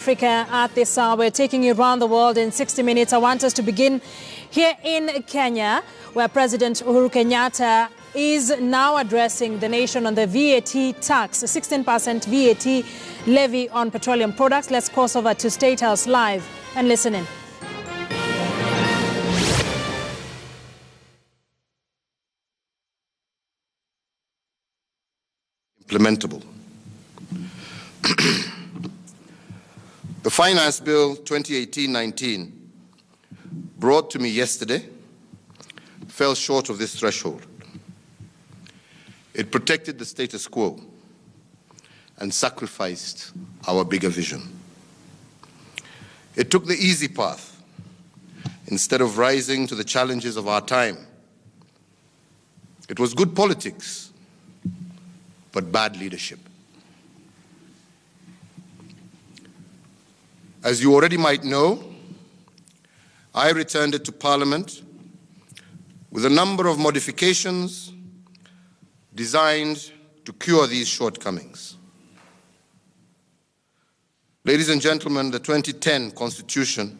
Africa at this hour. We're taking you around the world in 60 minutes. I want us to begin here in Kenya, where President Uhuru Kenyatta is now addressing the nation on the VAT tax, a 16% VAT levy on petroleum products. Let's cross over to State House Live and listen in. Implementable. The Finance Bill 2018-19 brought to me yesterday fell short of this threshold. It protected the status quo and sacrificed our bigger vision. It took the easy path instead of rising to the challenges of our time. It was good politics, but bad leadership. As you already might know, I returned it to Parliament with a number of modifications designed to cure these shortcomings. Ladies and gentlemen, the 2010 Constitution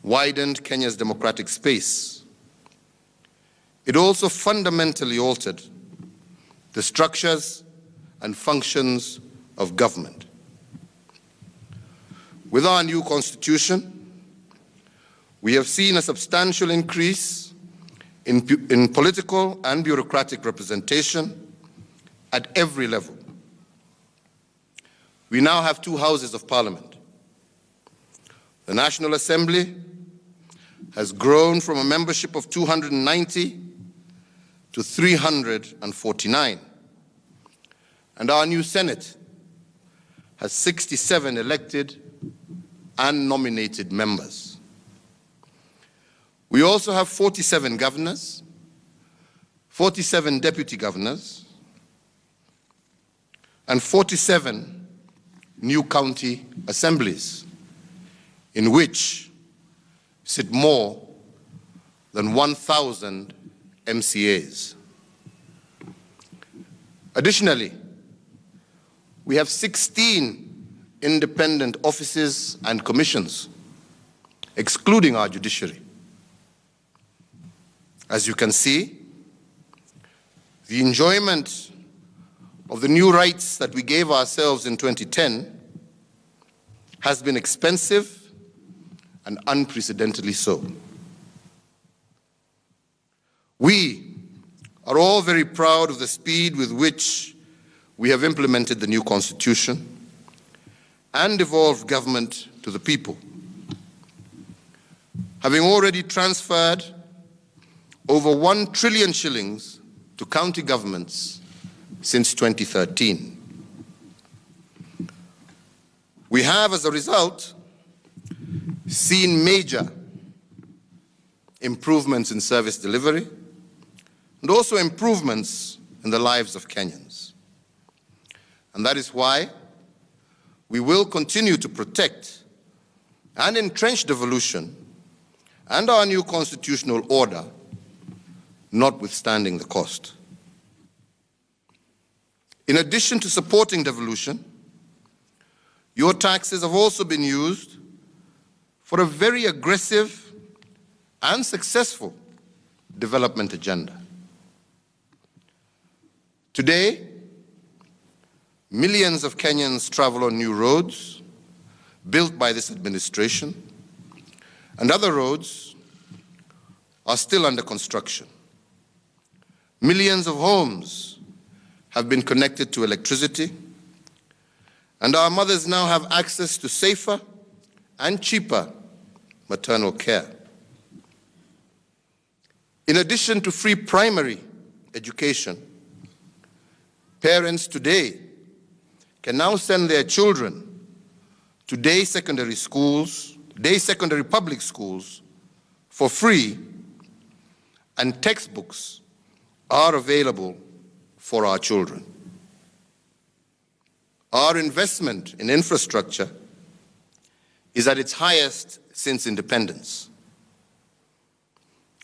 widened Kenya's democratic space. It also fundamentally altered the structures and functions of government. With our new Constitution, we have seen a substantial increase in political and bureaucratic representation at every level. We now have two houses of parliament. The National Assembly has grown from a membership of 290 to 349. And our new Senate has 67 elected and nominated members. We also have 47 governors, 47 deputy governors, and 47 new county assemblies, in which sit more than 1,000 MCAs. Additionally, we have 16 independent offices and commissions, excluding our judiciary. As you can see, the enjoyment of the new rights that we gave ourselves in 2010 has been expensive and unprecedentedly so. We are all very proud of the speed with which we have implemented the new Constitution and devolved government to the people, having already transferred over 1 trillion shillings to county governments since 2013. We have, as a result, seen major improvements in service delivery and also improvements in the lives of Kenyans. And that is why we will continue to protect and entrench devolution and our new constitutional order, notwithstanding the cost. In addition to supporting devolution, your taxes have also been used for a very aggressive and successful development agenda. Today, millions of Kenyans travel on new roads built by this administration, and other roads are still under construction. Millions of homes have been connected to electricity, and our mothers now have access to safer and cheaper maternal care. In addition to free primary education, parents today can now send their children to day secondary public schools for free, and textbooks are available for our children. Our investment in infrastructure is at its highest since independence.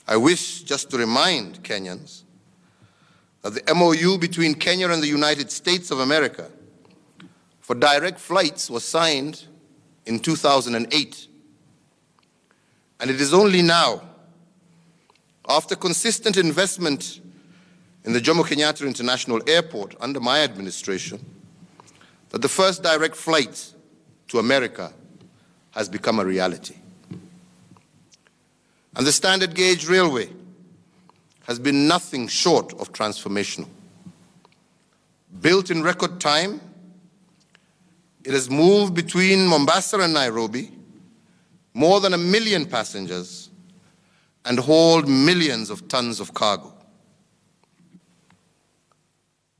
I wish just to remind Kenyans that the MOU between Kenya and the United States of America for direct flights was signed in 2008. And it is only now, after consistent investment in the Jomo Kenyatta International Airport under my administration, that the first direct flight to America has become a reality. And the standard gauge railway has been nothing short of transformational. Built in record time, it has moved between Mombasa and Nairobi more than 1 million passengers and hauled millions of tons of cargo.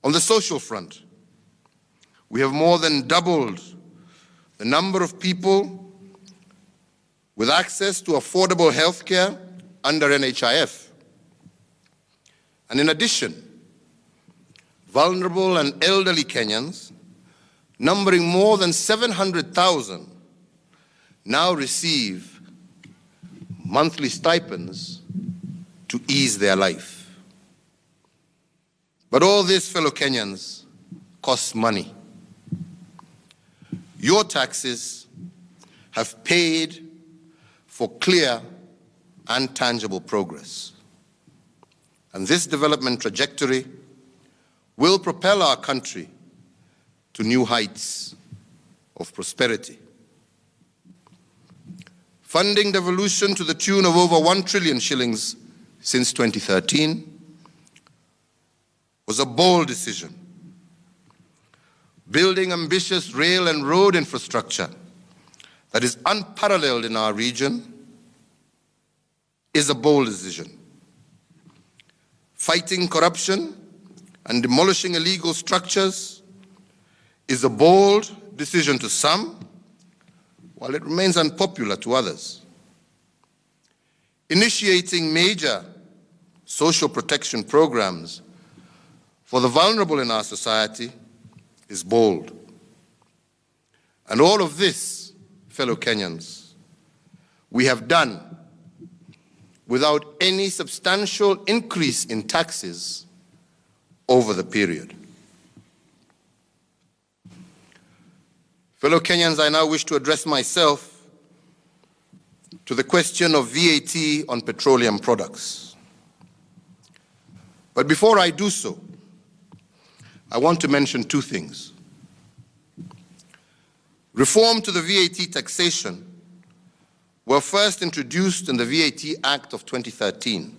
On the social front, we have more than doubled the number of people with access to affordable health care under NHIF. And in addition, vulnerable and elderly Kenyans, numbering more than 700,000, now receive monthly stipends to ease their life. But all this, fellow Kenyans, costs money. Your taxes have paid for clear and tangible progress. And this development trajectory will propel our country to new heights of prosperity. Funding devolution to the tune of over 1 trillion shillings since 2013 was a bold decision. Building ambitious rail and road infrastructure that is unparalleled in our region is a bold decision. Fighting corruption and demolishing illegal structures is a bold decision to some, while it remains unpopular to others. Initiating major social protection programs for the vulnerable in our society is bold. And all of this, fellow Kenyans, we have done without any substantial increase in taxes over the period. Fellow Kenyans, I now wish to address myself to the question of VAT on petroleum products. But before I do so, I want to mention two things. Reform to the VAT taxation were first introduced in the VAT Act of 2013.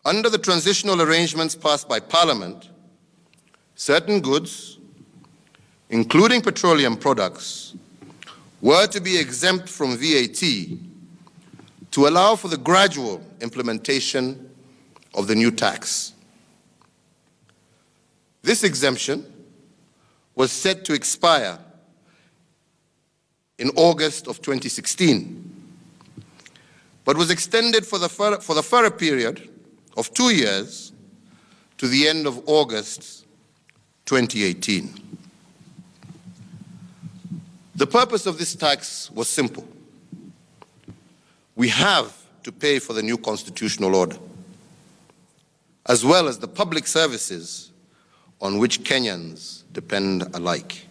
Under the transitional arrangements passed by Parliament, certain goods, including petroleum products, were to be exempt from VAT to allow for the gradual implementation of the new tax. This exemption was set to expire in August of 2016, but was extended for the further period of 2 years to the end of August 2018. The purpose of this tax was simple. We have to pay for the new constitutional order, as well as the public services on which Kenyans depend alike.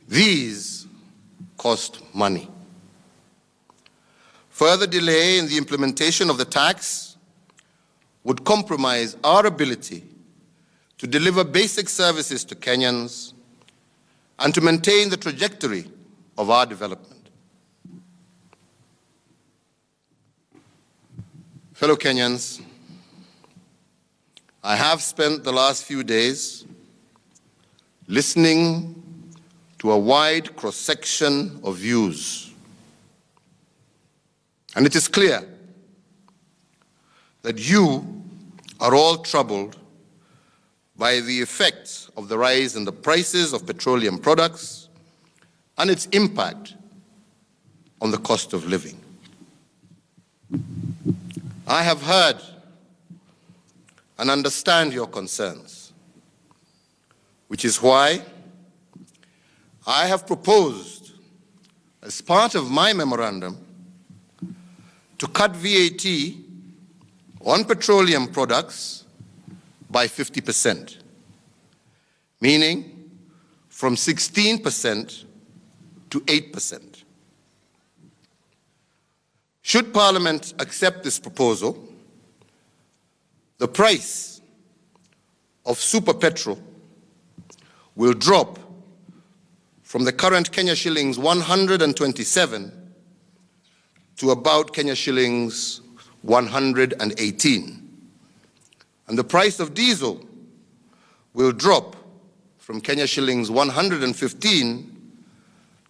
These cost money. Further delay in the implementation of the tax would compromise our ability to deliver basic services to Kenyans and to maintain the trajectory of our development. Fellow Kenyans, I have spent the last few days listening to a wide cross-section of views. And it is clear that you are all troubled by the effects of the rise in the prices of petroleum products and its impact on the cost of living. I have heard and understand your concerns, which is why I have proposed, as part of my memorandum, to cut VAT on petroleum products by 50%, meaning from 16% to 8%. Should Parliament accept this proposal, the price of super petrol will drop from the current Kenya shillings 127 to about Kenya shillings 118. And the price of diesel will drop from Kenya shillings 115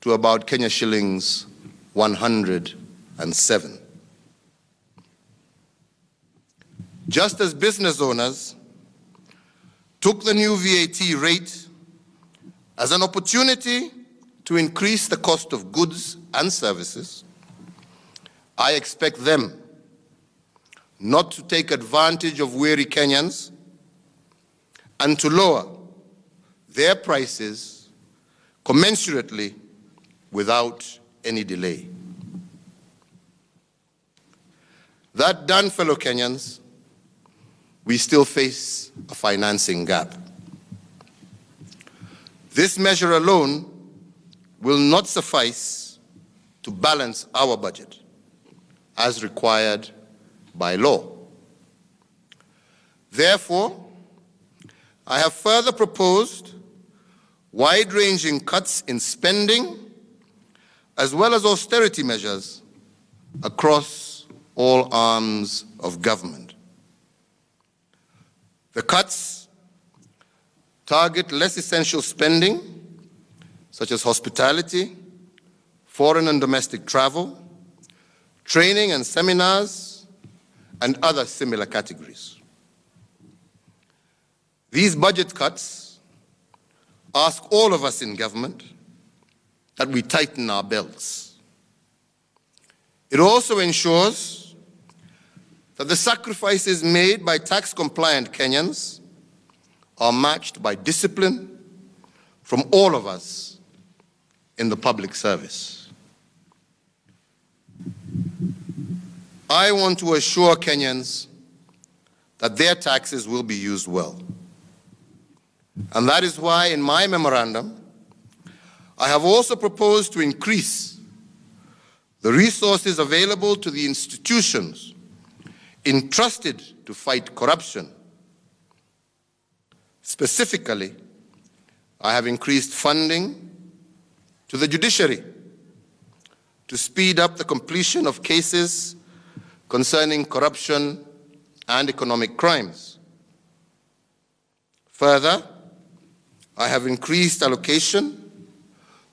to about Kenya shillings 107. Just as business owners took the new VAT rate as an opportunity to increase the cost of goods and services, I expect them not to take advantage of weary Kenyans and to lower their prices commensurately without any delay. That done, fellow Kenyans, we still face a financing gap. This measure alone will not suffice to balance our budget as required by law. Therefore, I have further proposed wide-ranging cuts in spending as well as austerity measures across all arms of government. The cuts target less essential spending, such as hospitality, foreign and domestic travel, training and seminars, and other similar categories. These budget cuts ask all of us in government that we tighten our belts. It also ensures that the sacrifices made by tax-compliant Kenyans are matched by discipline from all of us in the public service. I want to assure Kenyans that their taxes will be used well. And that is why in my memorandum, I have also proposed to increase the resources available to the institutions entrusted to fight corruption. Specifically, I have increased funding to the judiciary to speed up the completion of cases concerning corruption and economic crimes. Further, I have increased allocation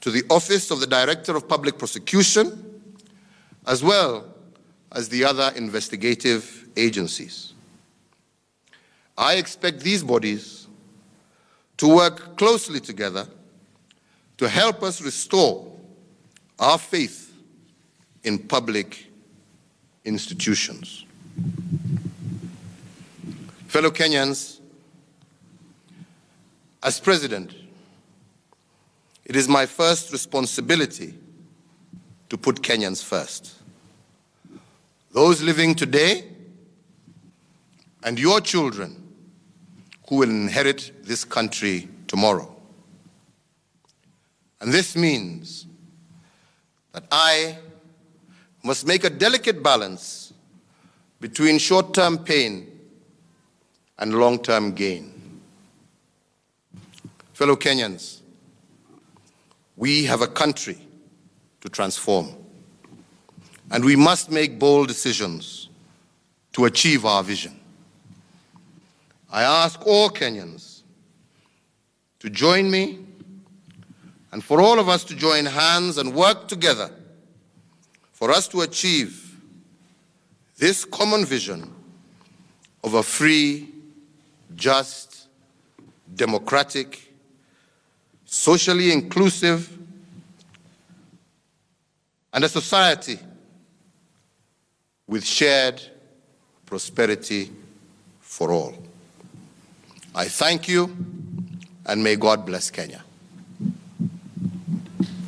to the Office of the Director of Public Prosecution, as well as the other investigative agencies. I expect these bodies to work closely together to help us restore our faith in public institutions. Fellow Kenyans, as President, it is my first responsibility to put Kenyans first. Those living today and your children who will inherit this country tomorrow. And this means that I must make a delicate balance between short-term pain and long-term gain. Fellow Kenyans, we have a country to transform, and we must make bold decisions to achieve our vision. I ask all Kenyans to join me and for all of us to join hands and work together for us to achieve this common vision of a free, just, democratic, socially inclusive, and a society with shared prosperity for all. I thank you, and may God bless Kenya.